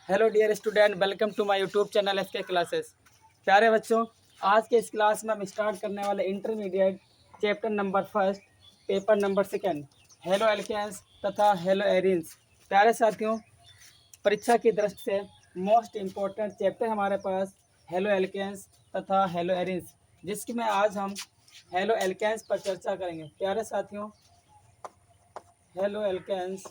Hello dear student, welcome to my YouTube channel SK classes. प्यारे बच्चों, आज के इस क्लास में हम स्टार्ट करने वाले intermediate chapter number first, paper number second, halo alkanes तथा हेलो एरिन्स। प्यारे साथियों, परीक्षा की दृष्टि से मोस्ट इम्पोर्टेंट चैप्टर हमारे पास हेलो एल्केन्स तथा हेलो एरिन्स, जिसकी में आज हम हेलो एल्केन्स पर चर्चा करेंगे। प्यारे साथियों, हेलो एल्केन्स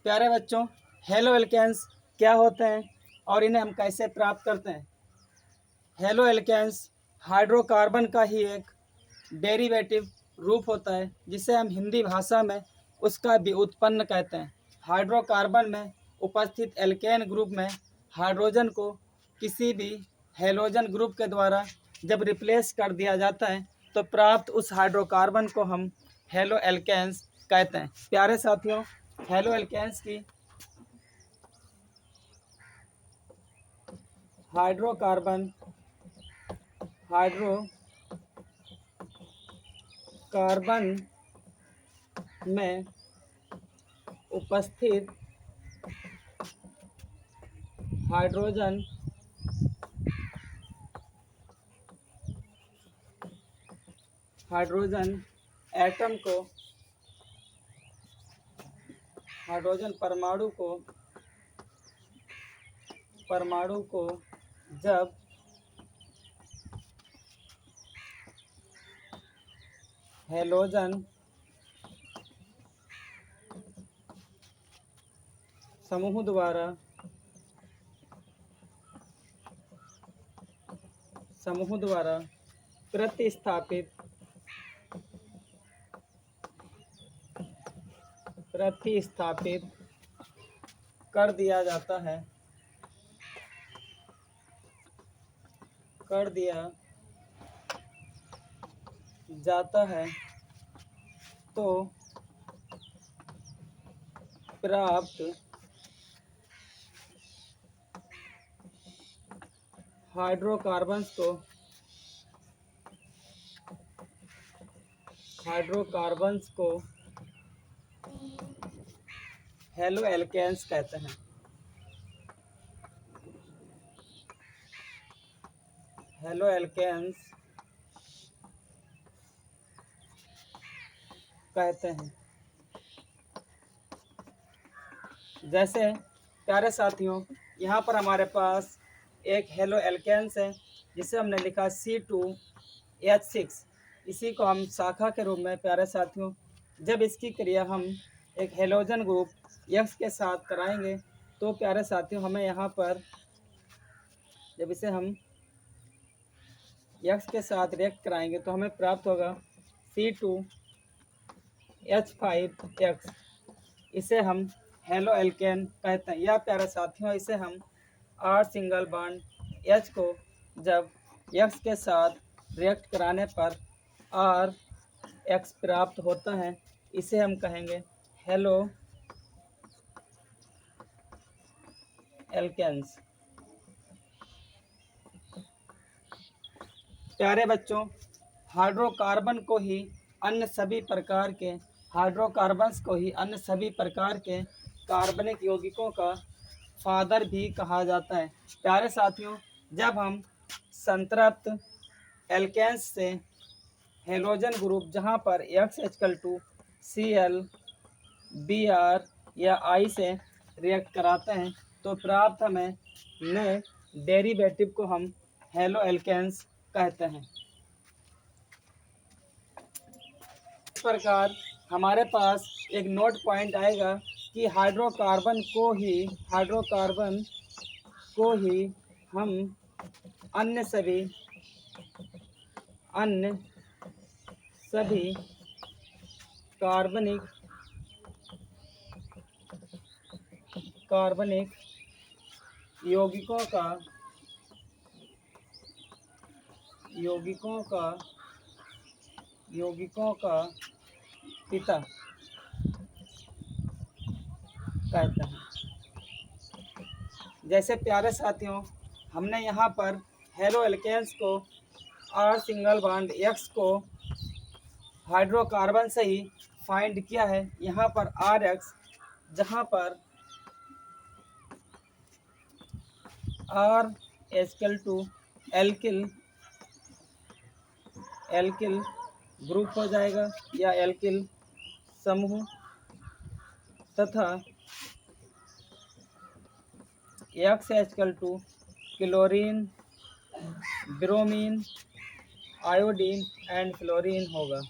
प्यारे बच्चों, हेलो एल्केन्स क्या होते हैं और इन्हें हम कैसे प्राप्त करते हैं। हेलो एल्केन्स हाइड्रोकार्बन का ही एक डेरिवेटिव रूप होता है, जिसे हम हिंदी भाषा में उसका व्युत्पन्न कहते हैं। हाइड्रोकार्बन में उपस्थित एल्केन ग्रुप में हाइड्रोजन को किसी भी हेलोजन ग्रुप के द्वारा जब रिप्लेस कर दिया जाता है तो प्राप्त उस हाइड्रोकार्बन को हम हेलो एल्केन्स कहते हैं। प्यारे साथियों, हेलो एल्केन्स की हाइड्रोकार्बन में उपस्थित हाइड्रोजन एटम को, हाइड्रोजन परमाणु को जब हेलोजन समूह द्वारा प्रतिस्थापित कर दिया जाता है तो प्राप्त हाइड्रोकार्बन्स को हेलो एल्केन्स कहते हैं। हेलो एल्केन्स कहते हैं। जैसे प्यारे साथियों, यहाँ पर हमारे पास एक हेलो एल्केन्स है जिसे हमने लिखा C2H6। इसी को हम शाखा के रूप में, प्यारे साथियों, जब इसकी क्रिया हम एक हेलोजन ग्रुप X के साथ कराएंगे तो प्यारे साथियों हमें यहाँ पर जब इसे हम X के साथ रिएक्ट कराएंगे तो हमें प्राप्त होगा C2H5X। इसे हम हेलो एल्केन कहते हैं। या प्यारे साथियों, इसे हम R सिंगल बॉन्ड H को जब X के साथ रिएक्ट कराने पर RX प्राप्त होता है, इसे हम कहेंगे हेलो एल्केन्स। प्यारे बच्चों, हाइड्रोकार्बन को ही अन्य सभी प्रकार के कार्बनिक यौगिकों का फादर भी कहा जाता है। प्यारे साथियों, जब हम संतृप्त एल्केन्स से हेलोजन ग्रुप जहां पर XH2Cl Br या I से रिएक्ट कराते हैं तो प्राप्त हमें नए डेरिवेटिव को हम हेलो एल्केन्स कहते हैं। इस प्रकार हमारे पास एक नोट पॉइंट आएगा कि हाइड्रोकार्बन को ही हम अन्य सभी कार्बनिक यौगिकों का पिता कहते हैं। जैसे प्यारे साथियों, हमने यहाँ पर हेलो एल्केन्स को R सिंगल बॉन्ड X को हाइड्रोकार्बन से ही फाइंड किया है। यहाँ पर RX, जहाँ पर R equal to alkyl group हो जाएगा या एल्किल समूह, तथा X equal to chlorine, bromine, iodine and fluorine होगा।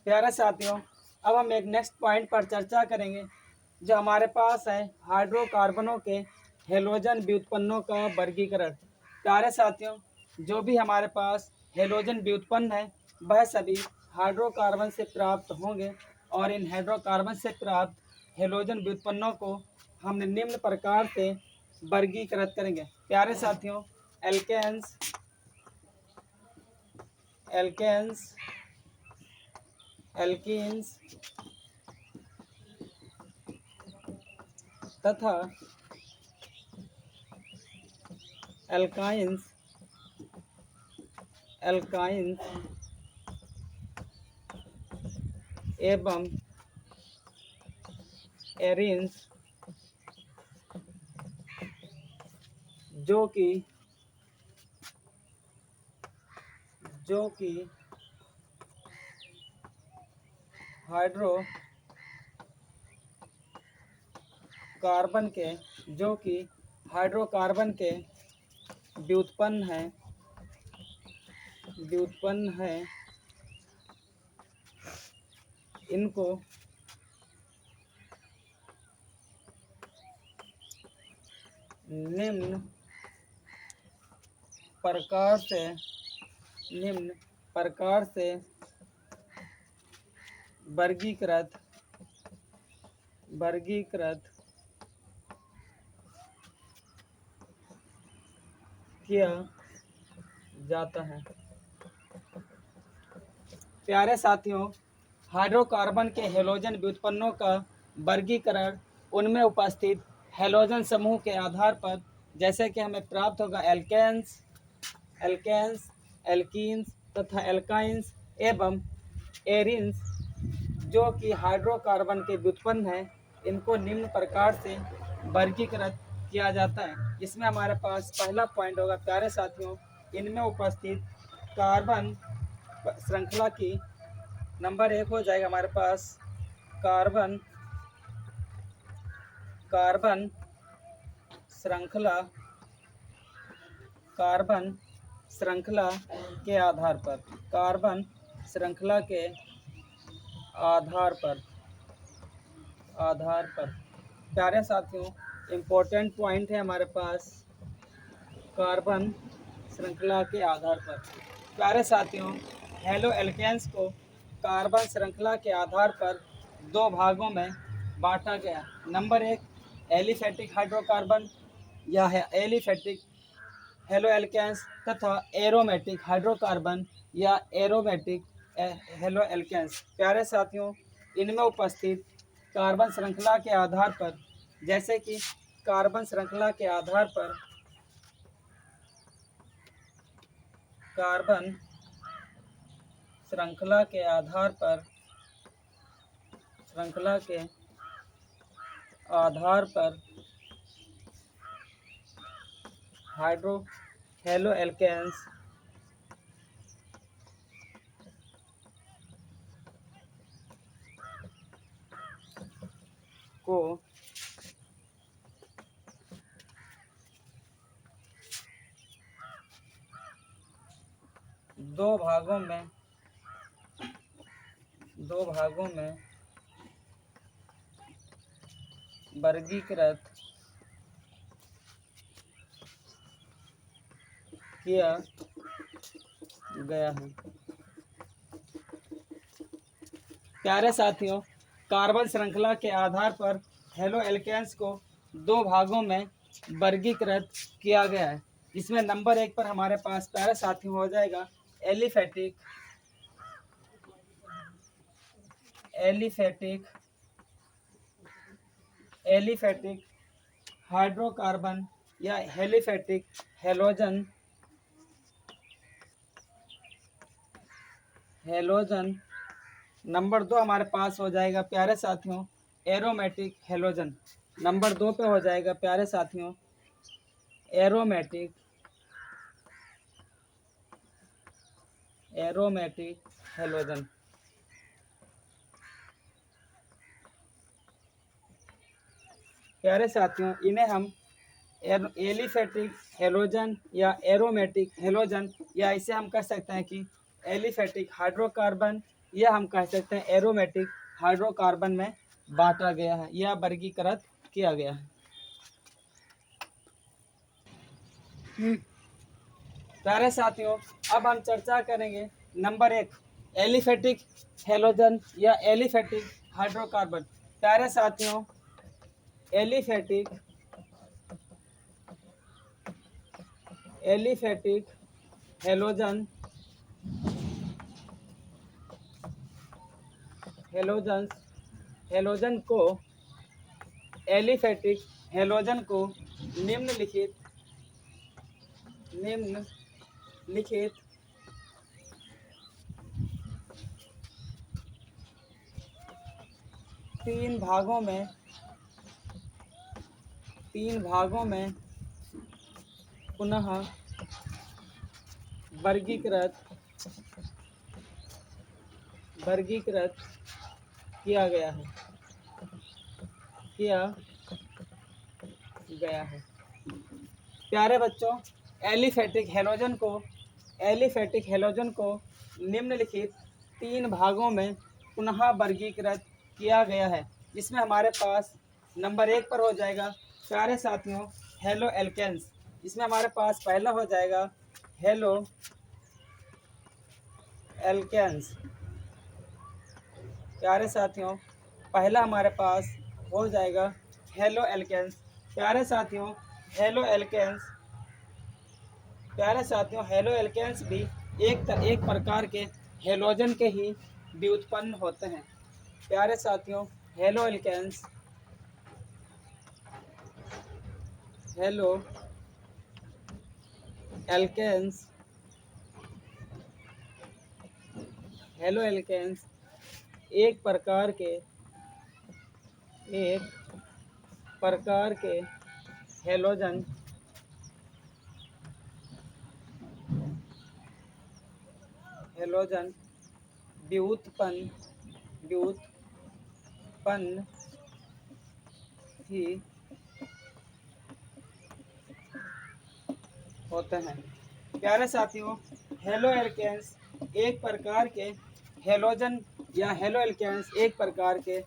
प्यारे साथियों, अब हम एक नेक्स्ट पॉइंट पर चर्चा करेंगे जो हमारे पास है हाइड्रोकार्बनों के हेलोजन व्युत्पन्नों का वर्गीकरण। प्यारे साथियों, जो भी हमारे पास हेलोजन व्युत्पन्न है वह सभी हाइड्रोकार्बन से प्राप्त होंगे, और इन हाइड्रोकार्बन से प्राप्त हेलोजन व्युत्पन्नों को हम निम्न प्रकार से वर्गीकृत करेंगे। प्यारे साथियों, एल्केन्स एल्कीन्स तथा एल्काइंस एवं एरिन्स, जो कि हाइड्रोकार्बन के व्युत्पन्न हैं, इनको निम्न प्रकार से वर्गीकृत किया जाता है। प्यारे साथियों, हाइड्रोकार्बन के हेलोजन व्युत्पन्नों का वर्गीकरण उनमें उपस्थित हेलोजन समूह के आधार पर जैसे कि हमें प्राप्त होगा एल्केन्स, एल्कीन्स तथा एल्काइंस एवं एरिन्स, जो कि हाइड्रोकार्बन के व्युत्पन्न हैं, इनको निम्न प्रकार से वर्गीकृत किया जाता है। इसमें हमारे पास पहला पॉइंट होगा प्यारे साथियों, इनमें उपस्थित कार्बन श्रृंखला की नंबर 1 हो जाएगा हमारे पास कार्बन श्रृंखला के आधार पर प्यारे साथियों, इम्पोर्टेंट पॉइंट है हमारे पास कार्बन श्रृंखला के आधार पर। प्यारे साथियों, हेलो एल्केन्स को कार्बन श्रृंखला के आधार पर 2 भागों में बांटा गया। नंबर 1 एलिफेटिक हाइड्रोकार्बन या एलिफेटिक हेलो एल्केन्स तथा एरोमेटिक हाइड्रोकार्बन या एरोमेटिक हेलो एल्केन्स। प्यारे साथियों, इनमें उपस्थित कार्बन श्रृंखला के आधार पर जैसे कि कार्बन श्रृंखला के आधार पर हेलो एल्केन्स को दो भागों में वर्गीकृत किया गया है। प्यारे साथियों, कार्बन श्रृंखला के आधार पर हेलो एल्केन्स को 2 भागों में वर्गीकृत किया गया है। इसमें नंबर 1 पर हमारे पास प्यारे साथियों हो जाएगा एलिफेटिक हाइड्रोकार्बन या एलिफेटिक हेलोजन नंबर 2 हमारे पास हो जाएगा प्यारे साथियों एरोमेटिक हेलोजन। नंबर 2 पे हो जाएगा प्यारे साथियों एरोमेटिक हेलोजन। प्यारे साथियों इन्हें हम एलिफेटिक हेलोजन या एरोमेटिक हेलोजन, या इसे हम कह सकते हैं कि एलिफेटिक हाइड्रोकार्बन, या हम कह सकते हैं एरोमेटिक हाइड्रोकार्बन में बांटा गया है या वर्गीकृत किया गया है। प्यारे साथियों अब हम चर्चा करेंगे नंबर 1 एलिफेटिक हेलोजन या एलिफेटिक हाइड्रोकार्बन। प्यारे साथियों एलिफेटिक हेलोजन को एलिफेटिक हेलोजन को निम्नलिखित 3 भागों में पुनः वर्गीकृत किया गया है। प्यारे बच्चों एलिफेटिक हेलोजन को निम्नलिखित 3 भागों में पुनः वर्गीकृत किया गया है, जिसमें हमारे पास नंबर 1 पर हो जाएगा प्यारे साथियों हेलो एल्केन्स। इसमें हमारे पास पहला हो जाएगा हेलो एल्केन्स। प्यारे साथियों पहला हमारे पास हो जाएगा हेलो एल्केन्स। प्यारे साथियों हेलो एल्केन्स भी एक प्रकार के हेलोजन के ही व्युत्पन्न होते हैं। प्यारे साथियों हेलो एल्केन्स एक प्रकार के हेलोजन व्युत्पन्न ही होते हैं। प्यारे साथियों हेलो एल्केन्स एक प्रकार के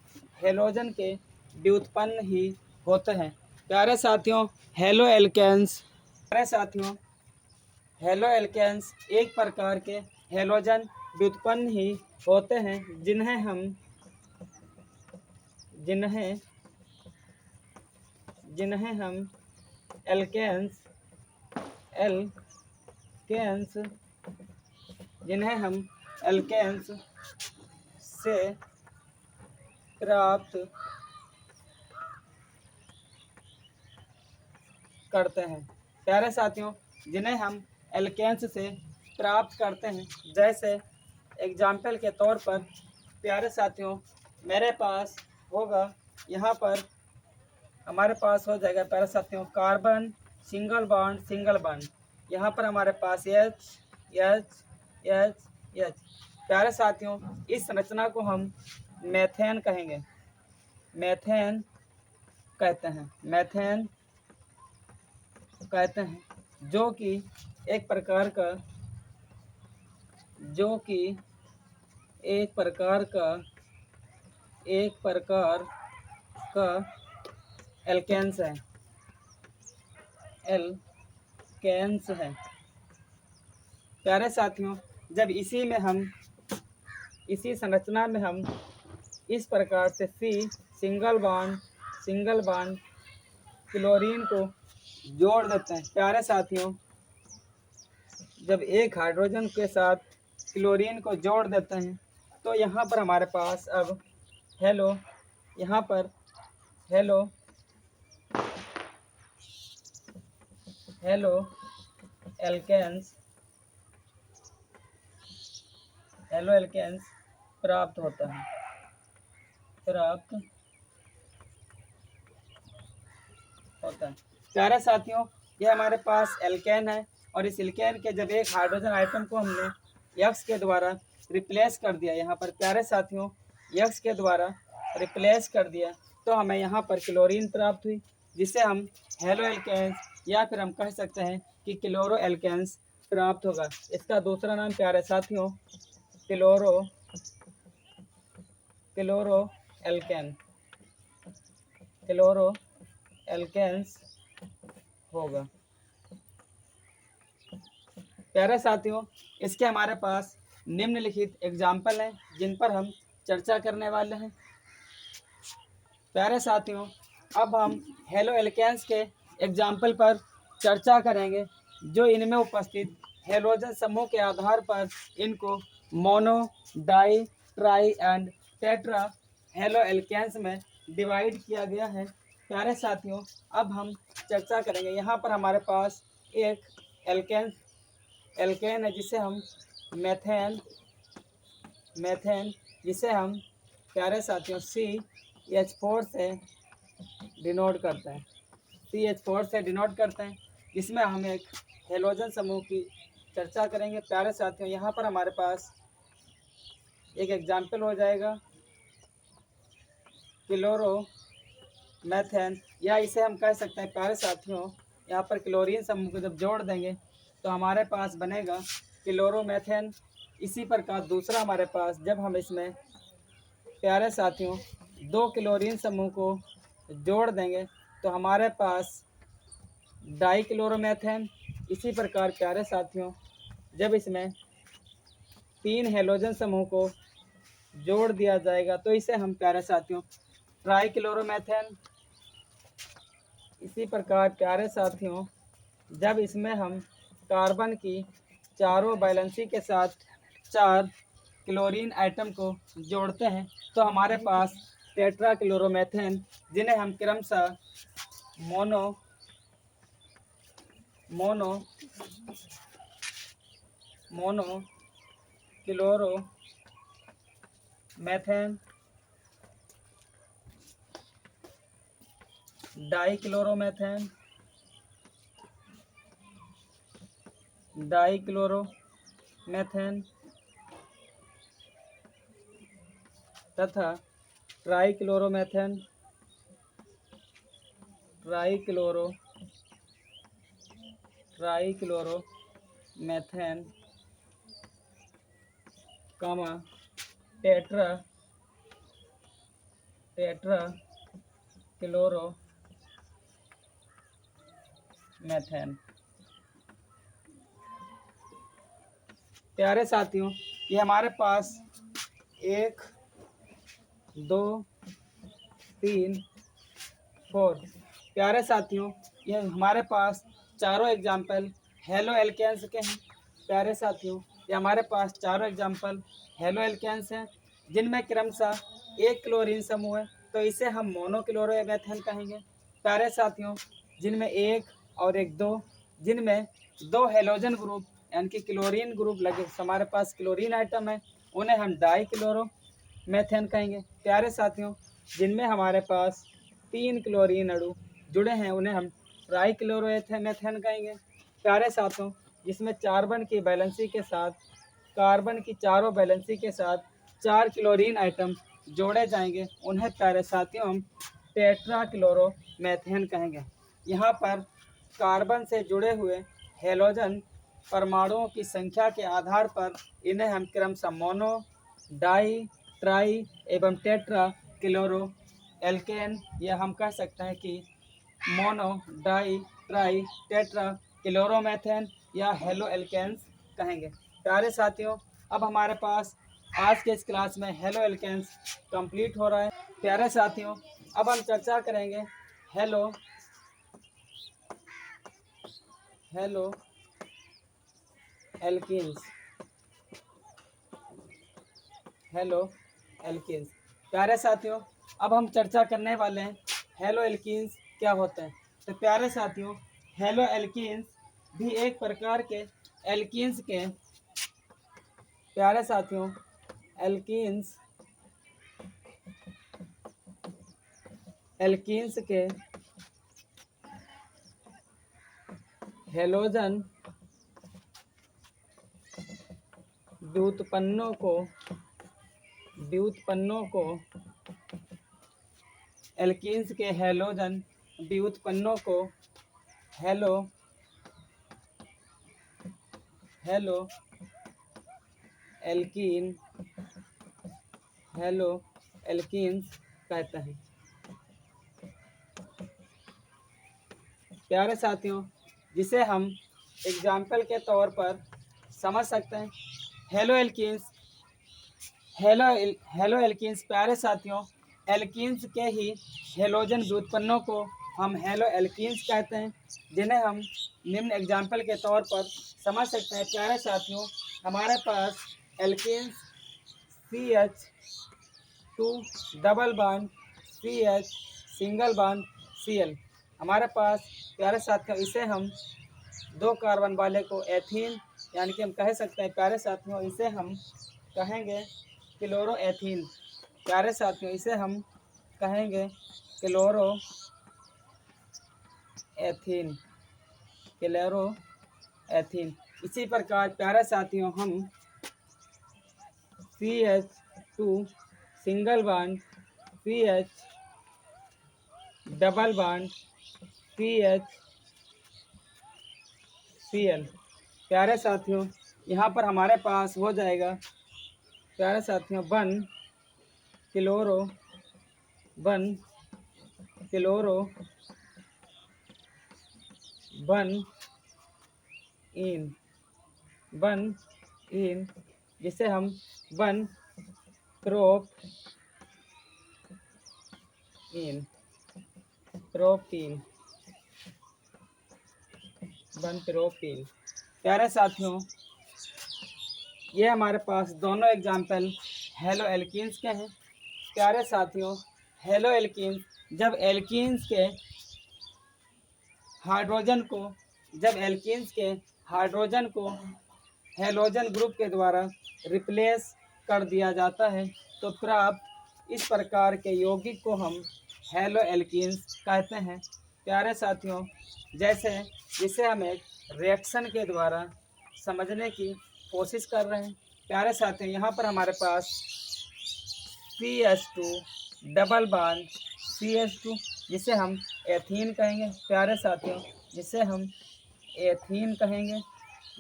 हेलोजन के व्युत्पन्न ही होते हैं। प्यारे साथियों हेलो एल्केन्स एक प्रकार के हेलोजन व्युत्पन्न ही होते हैं, जिन्हें हम एल्केन्स से प्राप्त करते हैं। प्यारे साथियों जिन्हें हम एल्केन्स से प्राप्त करते हैं, जैसे एग्जाम्पल के तौर पर प्यारे साथियों मेरे पास होगा, यहाँ पर हमारे पास हो जाएगा प्यारे साथियों कार्बन सिंगल बॉन्ड, यहाँ पर हमारे पास H। प्यारे साथियों इस संरचना को हम मेथेन कहेंगे, मेथेन कहते हैं, जो कि एक प्रकार का एल्केन्स है। प्यारे साथियों जब इसी संरचना में हम इस प्रकार से सिंगल बॉन्ड क्लोरीन को जोड़ देते हैं। प्यारे साथियों जब एक हाइड्रोजन के साथ क्लोरीन को जोड़ देते हैं, तो यहाँ पर हमारे पास अब हेलो हेलो एल्केन्स प्राप्त होता है, प्यारे साथियों, ये हमारे पास एल्केन है और इस एल्केन के जब एक हाइड्रोजन आइटम को हमने यक्स के द्वारा रिप्लेस कर दिया, यहाँ पर प्यारे साथियों यक्स के द्वारा रिप्लेस कर दिया, तो हमें यहाँ पर क्लोरीन प्राप्त हुई, जिसे हम हेलो एल्केन्स या फिर हम कह सकते हैं कि क्लोरो एल्केन्स प्राप्त होगा। इसका दूसरा नाम प्यारे साथियों क्लोरो एल्केन होगा। प्यारे साथियों, इसके हमारे पास निम्नलिखित एग्जाम्पल हैं जिन पर हम चर्चा करने वाले हैं। प्यारे साथियों, अब हम हेलो एल्केन्स के एग्जाम्पल पर चर्चा करेंगे, जो इनमें उपस्थित हेलोजन समूह के आधार पर इनको mono, di, tri and tetra halo alkanes में डिवाइड किया गया है। प्यारे साथियों, अब हम चर्चा करेंगे, यहाँ पर हमारे पास एक एल्केन है जिसे हम मेथेन जिसे हम प्यारे साथियों CH4 से डिनोट करते हैं, इसमें हम एक हेलोजन समूह की चर्चा करेंगे। प्यारे साथियों, यहाँ पर हमारे पास एक एग्जाम्पल हो जाएगा क्लोरोमेथेन, या इसे हम कह सकते हैं प्यारे साथियों, यहाँ पर क्लोरीन समूह को जब जोड़ देंगे तो हमारे पास बनेगा क्लोरोमेथेन। इसी प्रकार दूसरा हमारे पास जब हम इसमें प्यारे साथियों 2 क्लोरीन समूह को जोड़ देंगे तो हमारे पास डाई क्लोरोमेथेन। इसी प्रकार प्यारे साथियों जब इसमें 3 हेलोजन समूह को जोड़ दिया जाएगा तो इसे हम प्यारे साथियों ट्राई क्लोरोमेथेन। इसी प्रकार प्यारे साथियों जब इसमें हम कार्बन की चारों वैलेंसी के साथ 4 क्लोरीन आइटम को जोड़ते हैं तो हमारे पास टेट्रा क्लोरोमेथेन, जिन्हें हम क्रमशः मोनो क्लोरोमेथेन, डाई क्लोरोमेथेन तथा ट्राई क्लोरोमेथेन टेट्रा क्लोरोमेथेन। प्यारे साथियों, ये हमारे पास 1 2 3 4 प्यारे साथियों ये हमारे पास चारों एग्जाम्पल हेलो एल्केन्स के हैं। प्यारे साथियों ये हमारे पास चारों एग्जाम्पल हेलो एल्केन्स हैं, जिनमें क्रमशः 1 क्लोरीन समूह है तो इसे हम मोनोक्लोरोमेथेन कहेंगे। प्यारे साथियों जिनमें 1 और 1 2, जिनमें 2 हेलोजन ग्रुप यानी कि क्लोरीन ग्रुप लगे, हमारे पास क्लोरीन आइटम है, उन्हें हम डाई क्लोरोमेथेन कहेंगे। प्यारे साथियों जिनमें हमारे पास 3 क्लोरीन अणु जुड़े हैं उन्हें हम ट्राई क्लोरोमेथेन कहेंगे। प्यारे साथियों जिसमें कार्बन की वैलेंसी के साथ कार्बन की चारों वैलेंसी के साथ 4 क्लोरीन आइटम जोड़े जाएंगे उन्हें प्यारे साथियों हम टेट्रा क्लोरोमेथेन कहेंगे। यहाँ पर कार्बन से जुड़े हुए हेलोजन परमाणुओं की संख्या के आधार पर इन्हें हम क्रमशः मोनो, डाई, ट्राई एवं टेट्रा क्लोरो एल्केन, या हम कह सकते हैं कि mono, di, tri, tetra chloromethane या हेलो एल्केन्स कहेंगे। प्यारे साथियों अब हमारे पास आज के इस क्लास में हेलो एल्केन्स कंप्लीट हो रहा है। प्यारे साथियों अब हम चर्चा करेंगे हेलो एल्कीन्स। प्यारे साथियों अब हम चर्चा करने वाले हैं हेलो एल्कीन्स क्या होते हैं। तो प्यारे साथियों हेलो एल्कीन्स भी एक प्रकार के एल्कीन्स के, प्यारे साथियों, एल्कीन्स एल्कीन्स के हेलोजन व्युत्पन्नों को एल्कीन्स के हेलोजन व्युत्पन्नों को हेलो एल्कीन्स कहते हैं। प्यारे साथियों, जिसे हम एग्जाम्पल के तौर पर समझ सकते हैं। हेलो एल्कीन्स प्यारे साथियों, एल्कीन्स के ही हेलोजन व्युत्पन्नों को हम हेलो एल्कीन्स कहते हैं, जिन्हें हम निम्न एग्जाम्पल के तौर पर समझ सकते हैं। प्यारे साथियों, हमारे पास alkenes CH2 double bond CH single bond Cl, हमारे पास प्यारे साथियों, इसे हम 2 कार्बन वाले को एथीन, यानी कि हम कह सकते हैं प्यारे साथियों, इसे हम कहेंगे क्लोरोएथीन। प्यारे साथियों, इसे हम कहेंगे क्लोरोएथीन। इसी प्रकार प्यारे साथियों, हम CH2 single bond CH double bond CH प्यारे साथियों, यहाँ पर हमारे पास हो जाएगा प्यारे साथियों 1 क्लोरो 1 इन, जिसे हम 1 प्रोपीन। प्यारे साथियों, ये हमारे पास दोनों एग्जाम्पल हेलो एल्कीन्स के हैं। प्यारे साथियों, हेलो एल्कीन्स जब एल्कीन्स के हाइड्रोजन को हेलोजन ग्रुप के द्वारा रिप्लेस कर दिया जाता है, तो प्राप्त इस प्रकार के यौगिक को हम हेलो एल्कीन्स कहते हैं। प्यारे साथियों, जिसे हम एक रिएक्शन के द्वारा समझने की कोशिश कर रहे हैं। प्यारे साथियों, यहाँ पर हमारे पास CH2 डबल बॉन्ड CH2, जिसे हम एथीन कहेंगे। प्यारे साथियों, जिसे हम एथीन कहेंगे।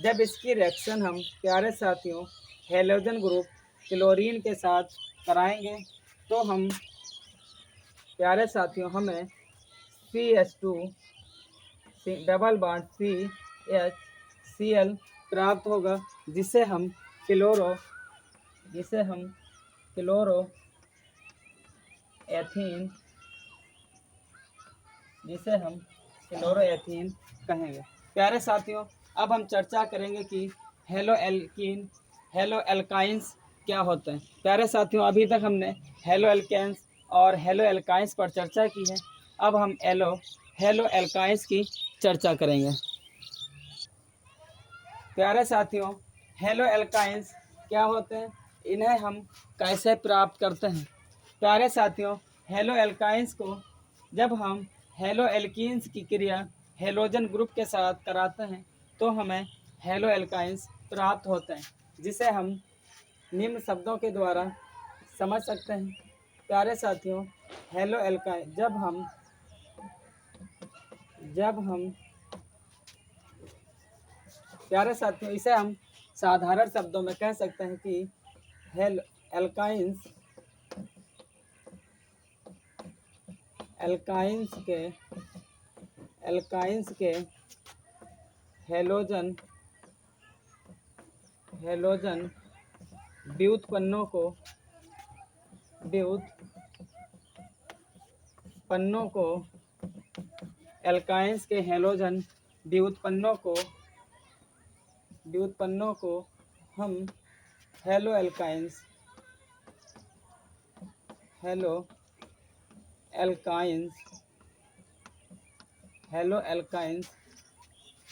जब इसकी रिएक्शन हम प्यारे साथियों हेलोजन ग्रुप क्लोरीन के साथ कराएंगे, तो हम प्यारे साथियों हमें CH2 डबल बॉन्ड CHCl प्राप्त होगा, जिसे हम क्लोरो एथीन कहेंगे। प्यारे साथियों, अब हम चर्चा करेंगे कि हेलो एल्काइंस क्या होते हैं। प्यारे साथियों, अभी तक हमने हेलो एल्केन्स और हेलो एल्काइंस पर चर्चा की है। अब हम हेलो एल्काइंस की चर्चा करेंगे। प्यारे साथियों, हेलो एल्काइंस क्या होते हैं, इन्हें हम कैसे प्राप्त करते हैं। प्यारे साथियों, हेलो एल्काइंस को जब हम हेलो एल्कीन्स की क्रिया हेलोजन ग्रुप के साथ कराते हैं, तो हमें हेलो एल्काइंस प्राप्त होते हैं, जिसे हम निम्न शब्दों के द्वारा समझ सकते हैं। प्यारे साथियों, हेलो एल्काइन जब हम प्यारे साथियों, इसे हम साधारण शब्दों में कह सकते हैं कि हेलो एल्काइंस के हेलोजन व्युत्पन्नों को एल्काइंस के हेलोजन व्युत्पन्नों को हम हेलो एल्काइंस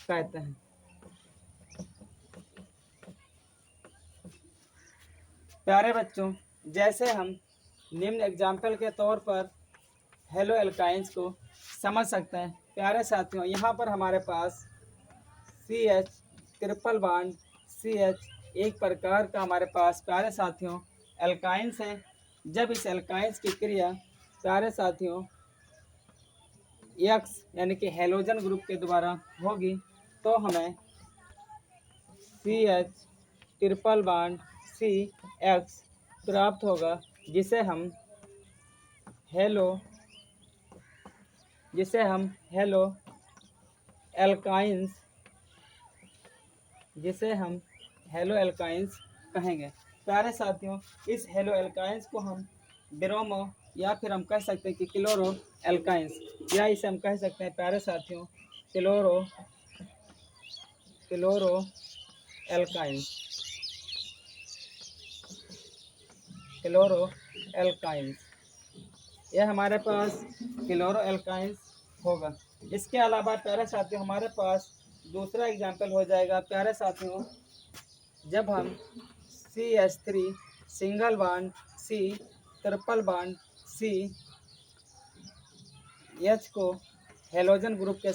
कहते हैं। प्यारे बच्चों, जैसे हम निम्न एग्जाम्पल के तौर पर हेलो एल्काइंस को समझ सकते हैं। प्यारे साथियों, यहाँ पर हमारे पास CH ट्रिपल बॉन्ड CH एक प्रकार का हमारे पास प्यारे साथियों एल्काइंस है। जब इस एल्काइंस की क्रिया प्यारे साथियों X यानी कि हेलोजन ग्रुप के द्वारा होगी तो हमें CH ट्रिपल बॉन्ड CX प्राप्त होगा, जिसे हम हेलो एल्काइंस कहेंगे। प्यारे साथियों, इस हेलो एल्काइंस को हम ब्रोमो या फिर हम कह सकते हैं कि क्लोरो एल्काइंस, या इसे हम कह सकते हैं प्यारे साथियों क्लोरो एल्काइंस, यह हमारे पास क्लोरो एल्काइंस होगा। इसके अलावा प्यारे साथियों हमारे पास दूसरा एग्जाम्पल हो जाएगा प्यारे साथियों, जब हम CH3 single bond C triple bond C H को हेलोजन ग्रुप के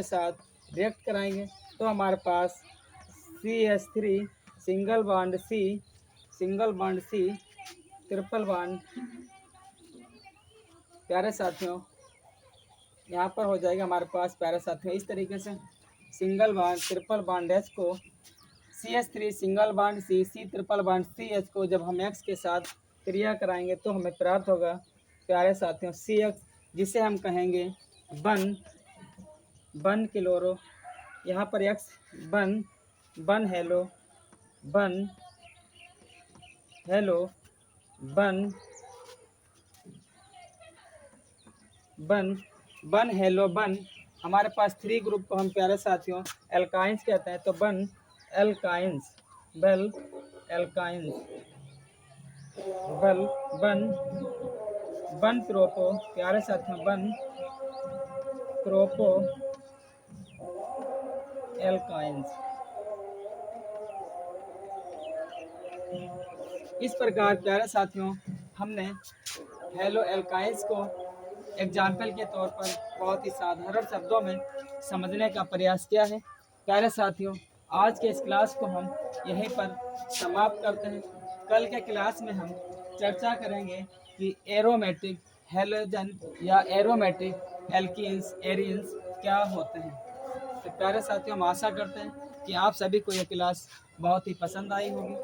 साथ रिएक्ट कराएंगे तो हमारे पास CH3 single bond C triple bond प्यारे साथियों यहाँ पर हो जाएगा हमारे पास प्यारे साथियों इस तरीके से single bond triple bond H को CH3 single bond C triple bond CH को जब हम X के साथ क्रिया कराएंगे तो हमें प्राप्त होगा प्यारे साथियों CX, जिसे हम कहेंगे बन क्लोरो, यहाँ पर X बन हेलो हमारे पास 3 ग्रुप को हम प्यारे साथियों एल्काइंस कहते हैं, तो बन प्रोपो प्यारे साथियों बन प्रोपो एल्काइंस। इस प्रकार प्यारे साथियों हमने हेलो एल्काइंस को एग्जाम्पल के तौर पर बहुत ही साधारण शब्दों में समझने का प्रयास किया है। प्यारे साथियों, आज के इस क्लास को हम यहीं पर समाप्त करते हैं। कल के क्लास में हम चर्चा करेंगे कि एरोमेटिक हेलोजन या एरोमेटिक एल्कीन्स एरियंस क्या होते हैं। तो प्यारे साथियों, हम आशा करते हैं कि आप सभी को यह क्लास बहुत ही पसंद आई होगी।